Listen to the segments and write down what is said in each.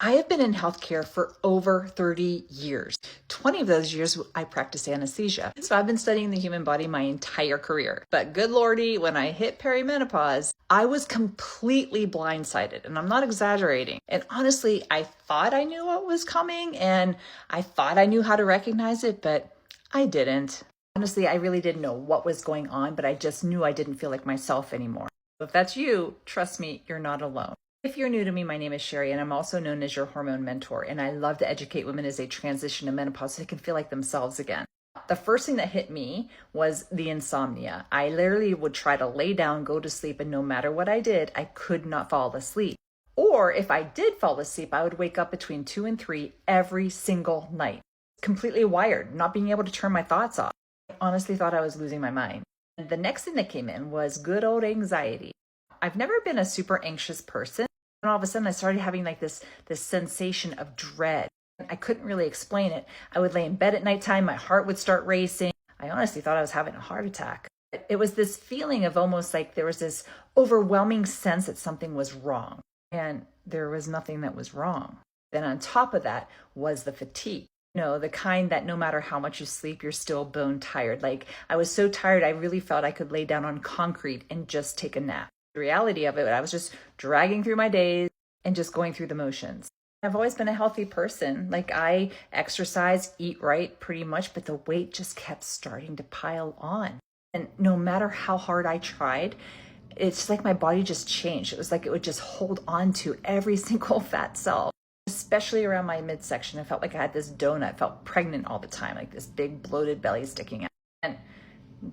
I have been in healthcare for over 30 years. 20 of those years, I practiced anesthesia. So I've been studying the human body my entire career. But good Lordy, when I hit perimenopause, I was completely blindsided, and I'm not exaggerating. And honestly, I thought I knew what was coming, and I thought I knew how to recognize it, but I didn't. Honestly, I really didn't know what was going on, but I just knew I didn't feel like myself anymore. So if that's you, trust me, you're not alone. If you're new to me, my name is Sherry, and I'm also known as your hormone mentor, and I love to educate women as they transition to menopause so they can feel like themselves again. The first thing that hit me was the insomnia. I literally would try to lay down, go to sleep, and no matter what I did, I could not fall asleep. Or if I did fall asleep, I would wake up between 2 and 3 every single night. Completely wired, not being able to turn my thoughts off. I honestly thought I was losing my mind. And the next thing that came in was good old anxiety. I've never been a super anxious person. And all of a sudden I started having like this sensation of dread. I couldn't really explain it. I would lay in bed at nighttime, my heart would start racing. I honestly thought I was having a heart attack. It was this feeling of almost like there was this overwhelming sense that something was wrong. And there was nothing that was wrong. Then on top of that was the fatigue. You know, the kind that no matter how much you sleep, you're still bone tired. Like I was so tired, I really felt I could lay down on concrete and just take a nap. The reality of it, I was just dragging through my days and just going through the motions. I've always been a healthy person. Like I exercise, eat right pretty much, but the weight just kept starting to pile on. And no matter how hard I tried, it's like my body just changed. It was like it would just hold on to every single fat cell, especially around my midsection. I felt like I had this donut. I felt pregnant all the time, like this big bloated belly sticking out. And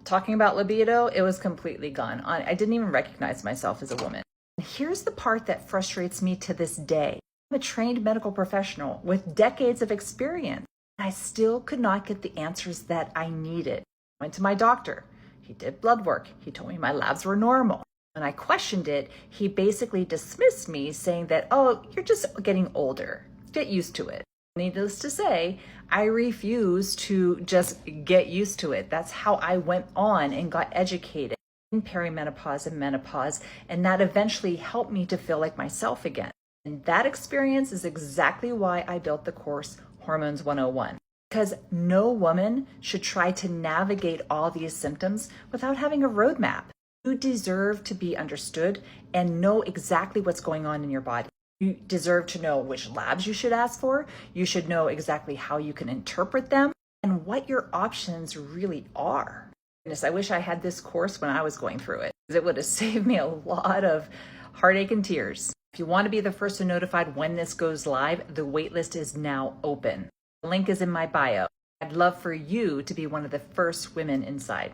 talking about libido, it was completely gone. I didn't even recognize myself as a woman. And here's the part that frustrates me to this day. I'm a trained medical professional with decades of experience. I still could not get the answers that I needed. I went to my doctor. He did blood work. He told me my labs were normal. When I questioned it, he basically dismissed me, saying that, oh, you're just getting older. Get used to it. Needless to say, I refuse to just get used to it. That's how I went on and got educated in perimenopause and menopause, and that eventually helped me to feel like myself again. And that experience is exactly why I built the course Hormones 101. Because no woman should try to navigate all these symptoms without having a roadmap. You deserve to be understood and know exactly what's going on in your body. You deserve to know which labs you should ask for. You should know exactly how you can interpret them and what your options really are. Goodness, I wish I had this course when I was going through it, because it would have saved me a lot of heartache and tears. If you want to be the first to notified when this goes live, the waitlist is now open. The link is in my bio. I'd love for you to be one of the first women inside.